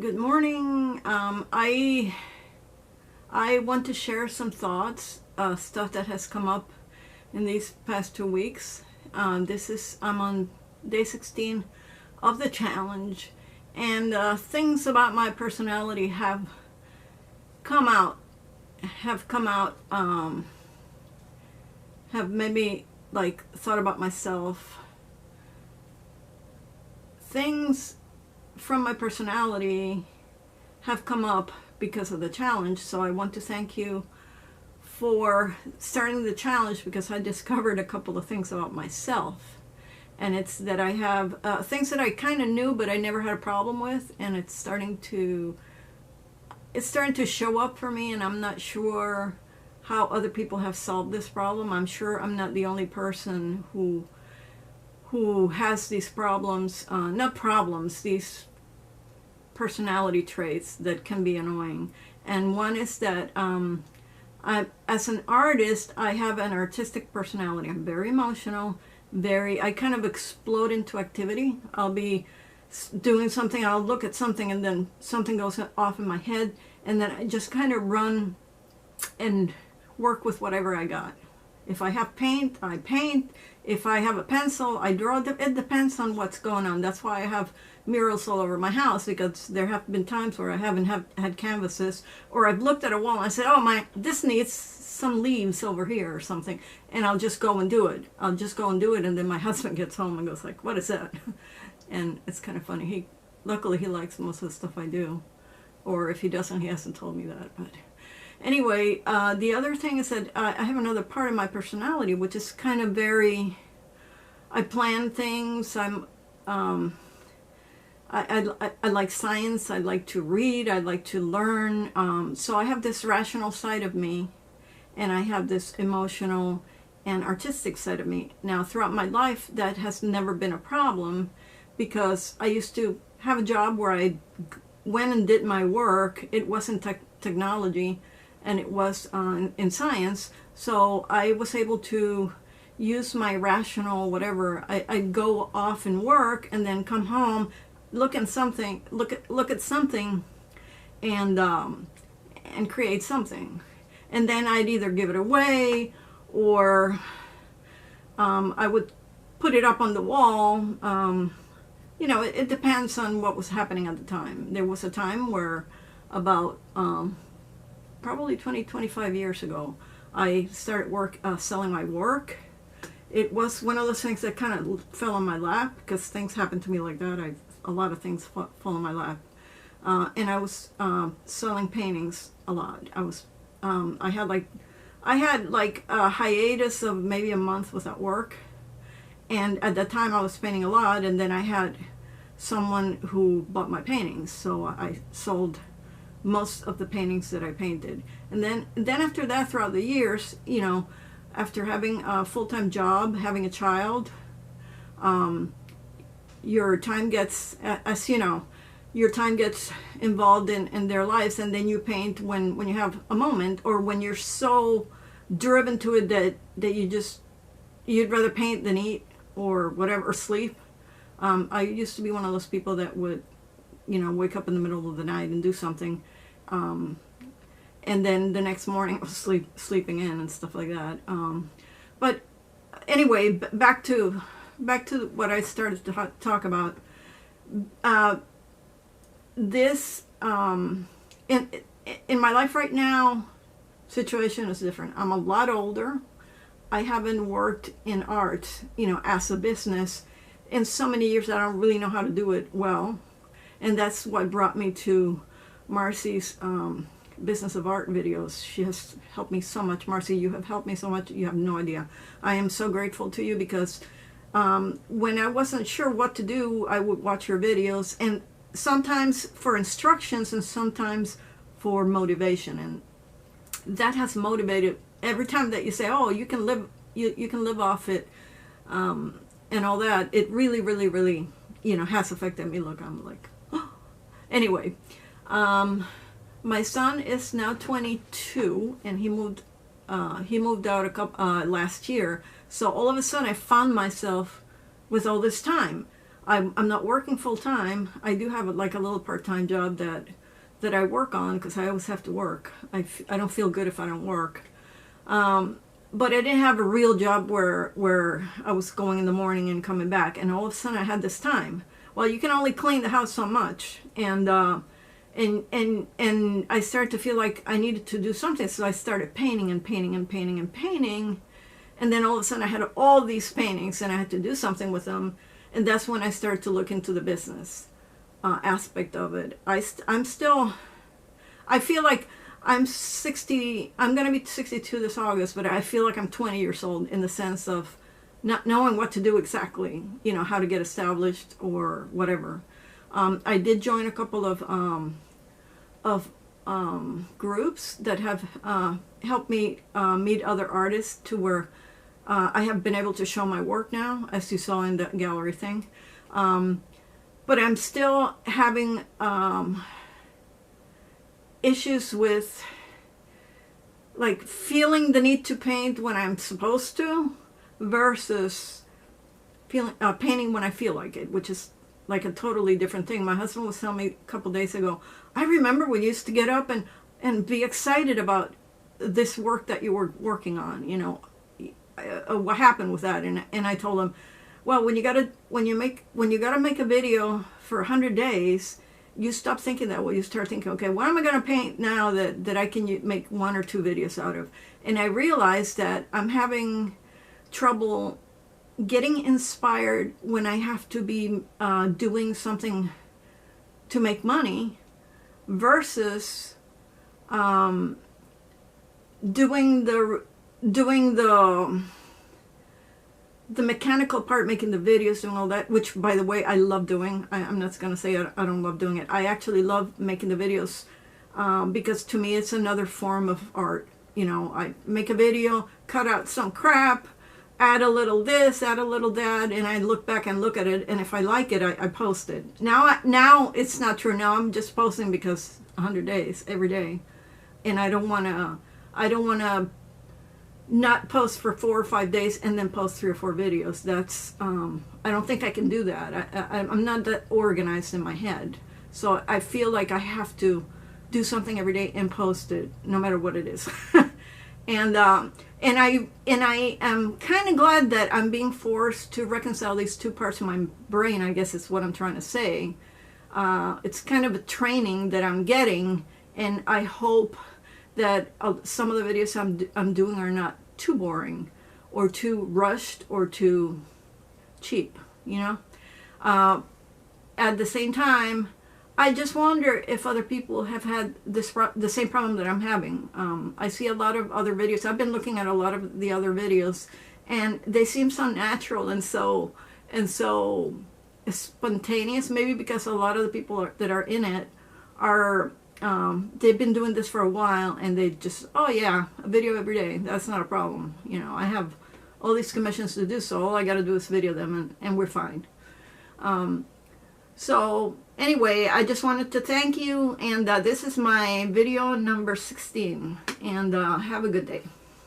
Good morning. I want to share some thoughts, stuff that has come up in these past 2 weeks. I'm on day 16 of the challenge, and things about my personality have come out, have made me like thought about myself. Things from my personality have come up because of the challenge, so I want to thank you for starting the challenge, because I discovered a couple of things about myself, and it's that I have things that I kind of knew but I never had a problem with, and it's starting to show up for me, and I'm not sure how other people have solved this problem. I'm sure I'm not the only person who has these problems, these personality traits that can be annoying. And one is that as an artist, I have an artistic personality. I'm very emotional, I kind of explode into activity. I'll be doing something, I'll look at something, and then something goes off in my head, and then I just kind of run and work with whatever I got. If I have paint, I paint. If I have a pencil, I draw. It depends on what's going on. That's why I have murals all over my house, because there have been times where I haven't had canvases, or I've looked at a wall and I said, oh, this needs some leaves over here or something, and I'll just go and do it. And then my husband gets home and goes like, what is that? And it's kind of funny. Luckily he likes most of the stuff I do, or if he doesn't, he hasn't told me that. But anyway, the other thing is that I have another part of my personality, which is kind of I plan things. I like science. I like to read. I like to learn. So I have this rational side of me, and I have this emotional and artistic side of me. Now, throughout my life, that has never been a problem, because I used to have a job where I went and did my work. It wasn't technology, and it was in science. So I was able to use my rational whatever. I'd go off and work, and then come home, look at something, and create something, and then I'd either give it away, or I would put it up on the wall. It depends on what was happening at the time. There was a time where about probably 25 years ago, I started selling my work. It was one of those things that kind of fell on my lap, because things happen to me like that. A lot of things fall on my lap, and I was selling paintings a lot. I had like a hiatus of maybe a month without work, and at that time I was painting a lot, and then I had someone who bought my paintings, so I sold most of the paintings that I painted. And then after that, throughout the years, after having a full-time job, having a child, your time gets, your time gets involved in their lives, and then you paint when you have a moment, or when you're so driven to it that you'd rather paint than eat or whatever, or sleep. I used to be one of those people that would, wake up in the middle of the night and do something, and then the next morning I was sleeping in and stuff like that. But anyway, back to what I started to talk about. This in my life right now, situation is different. I'm a lot older. I haven't worked in art, as a business in so many years that I don't really know how to do it well. And that's what brought me to Marcy's Business of Art videos. She has helped me so much. Marcy, you have helped me so much. You have no idea. I am so grateful to you, because when I wasn't sure what to do, I would watch your videos, and sometimes for instructions and sometimes for motivation. And that has motivated every time that you say, oh, you can live off it, and all that. It really, really, really, has affected me. Look, I'm like, oh. Anyway, my son is now 22, and he moved out last year. So all of a sudden I found myself with all this time. I'm not working full time. I do have like a little part-time job that I work on because I always have to work. I don't feel good if I don't work. But I didn't have a real job where I was going in the morning and coming back, and all of a sudden I had this time. Well, you can only clean the house so much, and I started to feel like I needed to do something, so I started painting and painting and painting and painting, and then all of a sudden I had all these paintings and I had to do something with them, and that's when I started to look into the business aspect of it. I'm still, I feel like I'm 60, I'm going to be 62 this August, but I feel like I'm 20 years old in the sense of not knowing what to do exactly, you know, how to get established or whatever. I did join a couple of groups that have helped me meet other artists to where I have been able to show my work now, as you saw in the gallery thing. But I'm still having issues with like feeling the need to paint when I'm supposed to versus feeling painting when I feel like it, which is like a totally different thing. My husband was telling me a couple days ago, I remember we used to get up and be excited about this work that you were working on, you know, what happened with that. And I told him, well, when you gotta make a video for 100 days, you stop thinking that way. You start thinking, okay, what am I going to paint now that I can make 1 or 2 videos out of? And I realized that I'm having trouble getting inspired when I have to be doing something to make money versus doing the mechanical part, making the videos, doing all that, which, by the way, I love doing. I'm not going to say I don't love doing it. I actually love making the videos because to me it's another form of art. You know, I make a video, cut out some crap, add a little this, add a little that, and I look back and look at it, and if I like it, I post it. Now it's not true. Now I'm just posting because 100 days, every day, and I don't want to not post for 4 or 5 days and then post 3 or 4 videos. That's I don't think I can do that. I'm not that organized in my head, so I feel like I have to do something every day and post it no matter what it is. and I am kind of glad that I'm being forced to reconcile these two parts of my brain, I guess is what I'm trying to say. It's kind of a training that I'm getting, and I hope that some of the videos I'm doing are not too boring or too rushed or too cheap, you know. At the same time, I just wonder if other people have had the same problem that I'm having. I see a lot of other videos. I've been looking at a lot of the other videos, and they seem so natural and so spontaneous. Maybe because a lot of the people that are in it are they've been doing this for a while, and they just, oh yeah, a video every day, that's not a problem. You know, I have all these commissions to do, so all I got to do is video them, and we're fine. So anyway, I just wanted to thank you, and this is my video number 16, and have a good day.